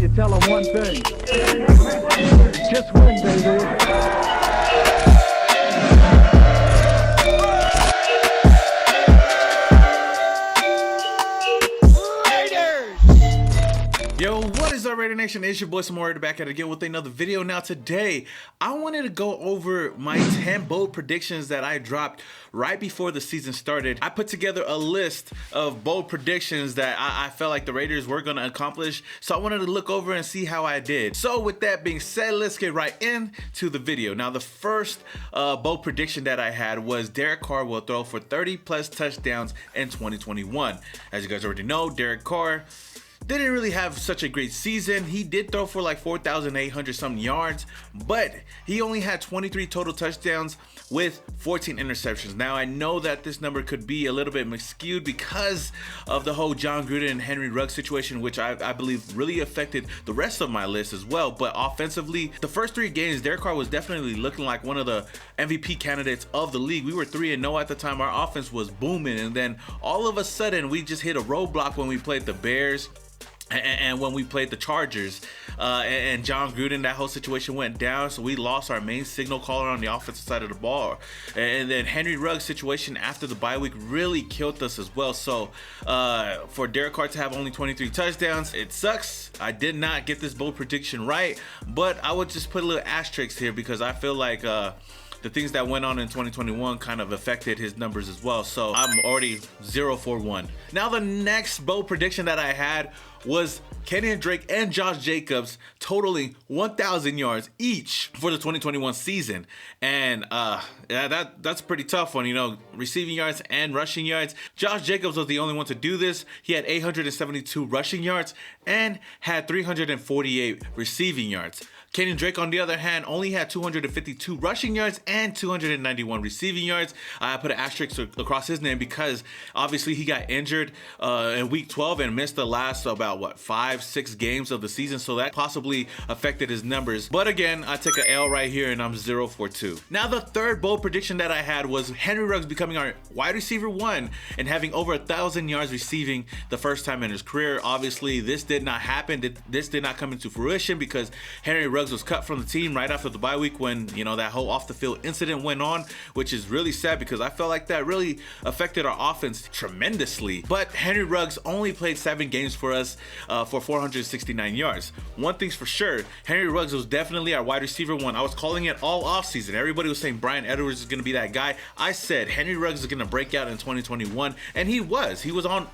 you tell them one thing. Just win, baby. Yo, what is up, Raidernation? It's your boy MOEHRIG back at it again with another video. Now today, I wanted to go over my 10 bold predictions that I dropped right before the season started. I put together a list of bold predictions that I felt like the Raiders were going to accomplish, so I wanted to look over and see how I did. So with that being said, let's get right into the video. Now the first bold prediction that I had was Derek Carr will throw for 30 plus touchdowns in 2021. As you guys already know, Derek Carr didn't really have such a great season. He did throw for like 4,800 some yards, but he only had 23 total touchdowns with 14 interceptions. Now I know that this number could be a little bit skewed because of the whole Jon Gruden and Henry Ruggs situation, which I believe really affected the rest of my list as well. But offensively, the first 3 games, Derek Carr was definitely looking like one of the MVP candidates of the league. We were 3-0 at the time. Our offense was booming, and then all of a sudden we just hit a roadblock when we played the Bears and when we played the Chargers, and Jon Gruden, that whole situation went down, so we lost our main signal caller on the offensive side of the ball. And then Henry Ruggs' situation after the bye week really killed us as well. So for Derek Carr to have only 23 touchdowns, it sucks. I did not get this bold prediction right, but I would just put a little asterisk here because I feel like the things that went on in 2021 kind of affected his numbers as well. So I'm already 0 for 1. Now the next bold prediction that I had was Kenyan Drake and Josh Jacobs totaling 1,000 yards each for the 2021 season. And yeah, that's a pretty tough one, you know, receiving yards and rushing yards. Josh Jacobs was the only one to do this. He had 872 rushing yards and had 348 receiving yards. Kenyan Drake, on the other hand, only had 252 rushing yards and 291 receiving yards. I put an asterisk across his name because obviously he got injured in week 12 and missed the last about 5-6 games of the season, so that possibly affected his numbers. But again, I take an L right here and I'm 0 for 2. Now the third bold prediction that I had was Henry Ruggs becoming our wide receiver 1 and having over 1,000 yards receiving the first time in his career. Obviously this did not happen. This did not come into fruition because Henry Ruggs was cut from the team right after the bye week when, you know, that whole off the field incident went on, which is really sad because I felt like that really affected our offense tremendously. But Henry Ruggs only played 7 games for us for 469 yards. One thing's for sure, Henry Ruggs was definitely our wide receiver 1. I was calling it all offseason. Everybody was saying Bryan Edwards is going to be that guy. I said Henry Ruggs is going to break out in 2021, and he was on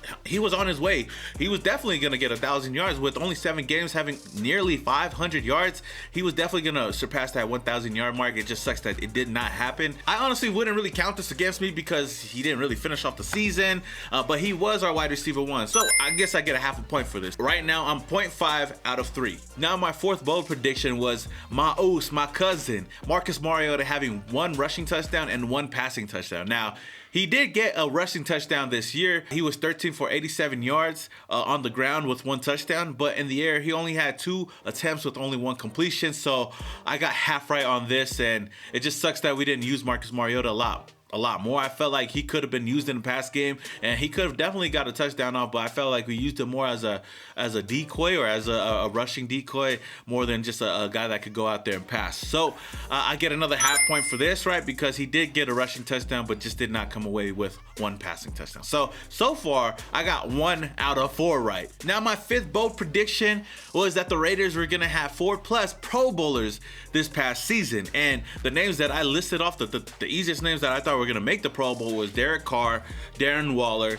his way. He was definitely going to get 1,000 yards with only 7 games, having nearly 500 yards. He was definitely going to surpass that 1,000 yard mark. It just sucks that it did not happen. I honestly wouldn't really count this against me because he didn't really finish off the season, but he was our wide receiver 1. So I guess I get a half a point for this. Right now, I'm 0.5 out of 3. Now, my fourth bold prediction was my cousin, Marcus Mariota, having 1 rushing touchdown and 1 passing touchdown. Now, he did get a rushing touchdown this year. He was 13 for 87 yards on the ground with 1 touchdown, but in the air, he only had 2 attempts with only 1 completion. So I got half right on this, and it just sucks that we didn't use Marcus Mariota a lot more. I felt like he could have been used in the past game, and he could have definitely got a touchdown off, but I felt like we used him more as a decoy or as a rushing decoy more than just a guy that could go out there and pass. So I get another half point for this, right? Because he did get a rushing touchdown, but just did not come away with 1 passing touchdown. So far, I got 1 out of 4 right. Now, my fifth bold prediction was that the Raiders were gonna have 4+ Pro Bowlers this past season, and the names that I listed off, the easiest names that I thought were gonna make the Pro Bowl was Derek Carr, Darren Waller,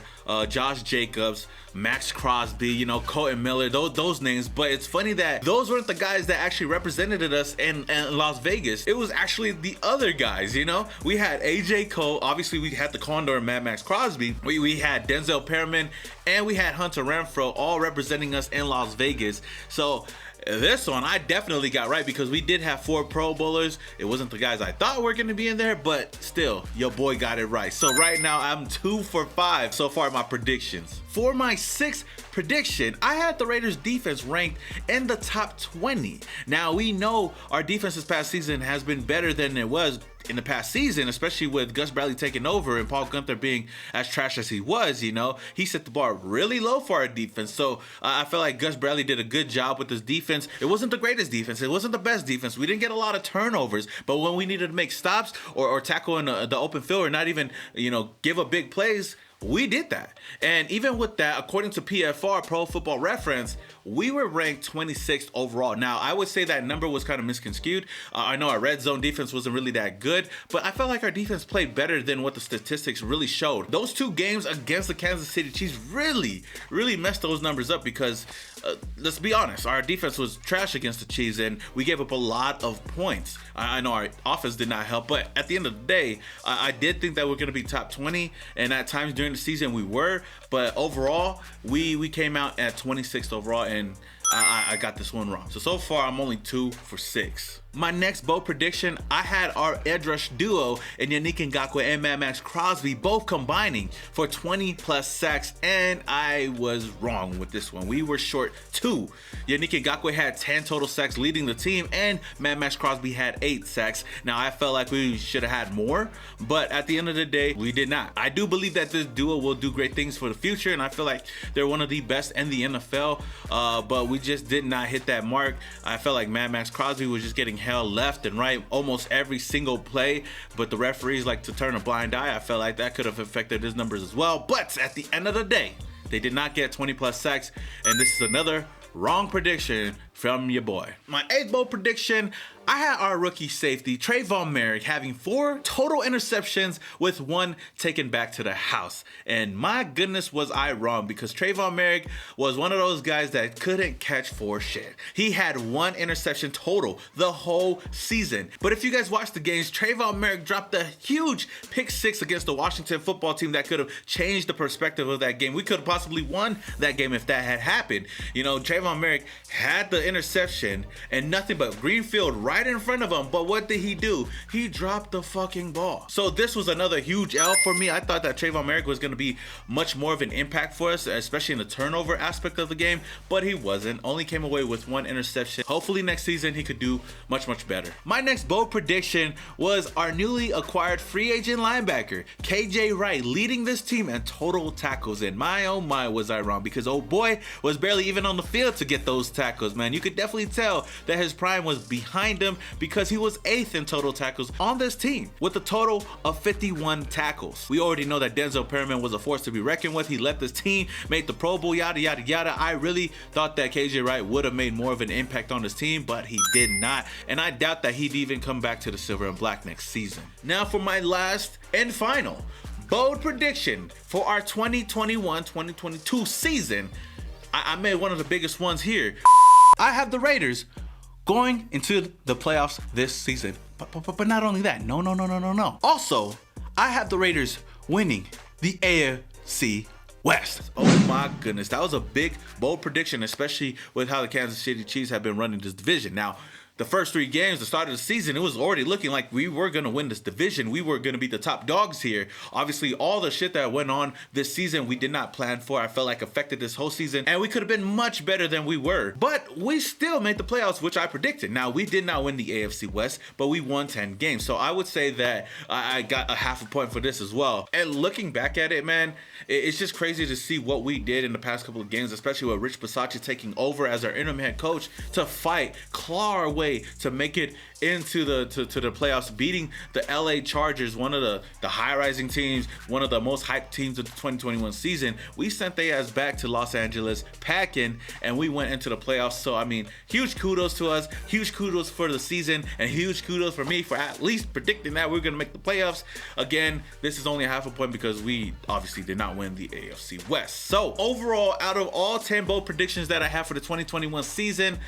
Josh Jacobs, Max Crosby, you know, Colton Miller, those names. But it's funny that those weren't the guys that actually represented us in Las Vegas. It was actually the other guys, you know. We had AJ Cole, obviously we had the Condor and Mad Max Crosby. We had Denzel Perriman, and we had Hunter Renfrow, all representing us in Las Vegas. So this one I definitely got right because we did have 4 Pro Bowlers. It wasn't the guys I thought were going to be in there, but still, your boy got it right. So right now I'm 2 for 5 so far my predictions. For my 6th prediction, I had the Raiders defense ranked in the top 20. Now we know our defense this past season has been better than it was in the past season, especially with Gus Bradley taking over and Paul Gunther being as trash as he was, you know, he set the bar really low for our defense. So I feel like Gus Bradley did a good job with his defense. It wasn't the greatest defense. It wasn't the best defense. We didn't get a lot of turnovers, but when we needed to make stops or tackle in the open field or not even, you know, give up big plays, we did that. And even with that, according to PFR, Pro Football Reference, we were ranked 26th overall. Now, I would say that number was kind of misconstrued. I know our red zone defense wasn't really that good, but I felt like our defense played better than what the statistics really showed. Those two games against the Kansas City Chiefs really messed those numbers up because, let's be honest, our defense was trash against the Chiefs and we gave up a lot of points. I know our offense did not help, but at the end of the day, I did think that we're going to be top 20, and at times during the season we were, but overall, we came out at 26th overall, and I got this one wrong. So far, I'm only 2 for 6. My next bold prediction, I had our edge rush duo in Yannick Ngakoue and Mad Max Crosby both combining for 20 plus sacks, and I was wrong with this one. We were short 2. Yannick Ngakoue had 10 total sacks leading the team, and Mad Max Crosby had 8 sacks. Now, I felt like we should have had more, but at the end of the day, we did not. I do believe that this duo will do great things for the future, and I feel like they're one of the best in the NFL, but we just did not hit that mark. I felt like Mad Max Crosby was just getting hell left and right almost every single play, but the referees like to turn a blind eye. I felt like that could have affected his numbers as well, but at the end of the day, they did not get 20 plus sacks, and this is another wrong prediction from your boy. My 8th bold prediction, I had our rookie safety, TREVON having 4 total interceptions with 1 taken back to the house. And my goodness, was I wrong, because TREVON was one of those guys that couldn't catch for shit. He had 1 interception total the whole season. But if you guys watched the games, TREVON dropped a huge pick 6 against the Washington football team that could have changed the perspective of that game. We could have possibly won that game if that had happened. You know, TREVON had the interception and nothing but green field right in front of him, but what did he do? He dropped the fucking ball. So this was another huge L for me. I thought that TREVON was going to be much more of an impact for us, especially in the turnover aspect of the game, but he wasn't. Only came away with 1 interception. Hopefully next season he could do much better. My next bold prediction was our newly acquired free agent linebacker, KJ Wright, leading this team in total tackles, and my oh my was I wrong, because old boy was barely even on the field to get those tackles, man. You could definitely tell that his prime was behind him, because he was 8th in total tackles on this team with a total of 51 tackles. We already know that Denzel Perryman was a force to be reckoned with. He left this team, made the Pro Bowl, yada yada yada. I really thought that KJ Wright would have made more of an impact on this team, but he did not, and I doubt that he'd even come back to the silver and black next season. Now for my last and final bold prediction for our 2021-2022 season. I made one of the biggest ones here. I have the Raiders going into the playoffs this season. But not only that, no. Also, I have the Raiders winning the AFC West. Oh my goodness, that was a big, bold prediction, especially with how the Kansas City Chiefs have been running this division. Now, the first 3 games, the start of the season, it was already looking like we were going to win this division. We were going to be the top dogs here. Obviously, all the shit that went on this season, we did not plan for. I felt like affected this whole season, and we could have been much better than we were. But we still made the playoffs, which I predicted. Now, we did not win the AFC West, but we won 10 games. So I would say that I got a half a point for this as well. And looking back at it, man, it's just crazy to see what we did in the past couple of games, especially with Rich Bisaccia taking over as our interim head coach to fight, claw our way to make it into the playoffs, beating the LA Chargers, one of the high-rising teams, one of the most hyped teams of the 2021 season. We sent their ass back to Los Angeles, packing, and we went into the playoffs. So, I mean, huge kudos to us, huge kudos for the season, and huge kudos for me for at least predicting that we're going to make the playoffs. Again, this is only a half a point because we obviously did not win the AFC West. So, overall, out of all 10 bold predictions that I have for the 2021 season,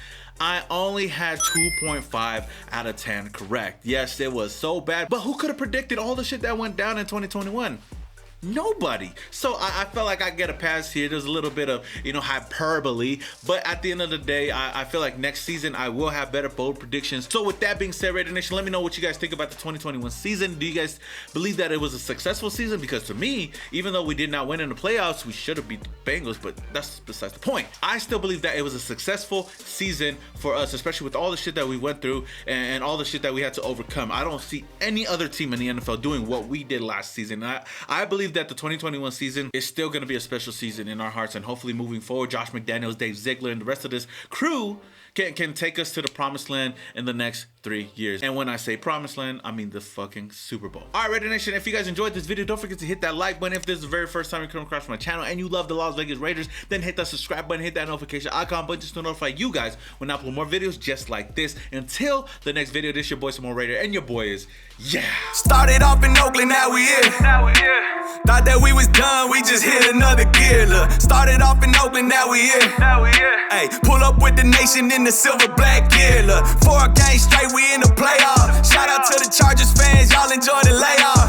I only had 2.5 out of 10 correct. Yes, it was so bad, but who could have predicted all the shit that went down in 2021? Nobody. So I felt like I get a pass here. There's a little bit of, hyperbole, but at the end of the day, I feel like next season I will have better bold predictions. So with that being said, Raider Nation, let me know what you guys think about the 2021 season. Do you guys believe that it was a successful season? Because to me, even though we did not win in the playoffs, we should have beat the Bengals, but that's besides the point. I still believe that it was a successful season for us, especially with all the shit that we went through and all the shit that we had to overcome. I don't see any other team in the NFL doing what we did last season. I believe that the 2021 season is still going to be a special season in our hearts, and hopefully moving forward, Josh McDaniels, Dave Ziegler, and the rest of this crew can take us to the promised land in the next 3 years. And when I say promised land, I mean the fucking Super Bowl. All right, Raider Nation, if you guys enjoyed this video, don't forget to hit that like button. If this is the very first time you come across my channel and you love the Las Vegas Raiders, then hit that subscribe button, hit that notification icon button just to notify you guys when I upload more videos just like this. Until the next video, this your boy Some Raider, and your boy is Started off in Oakland, now we here. Thought that we was done, we just hit another gear. Look, started off in Oakland, now we here. Hey, pull up with the nation in the silver black gear. Look, 4 games straight, we in the playoff. Shout out to the Chargers fans, y'all enjoy the layoff.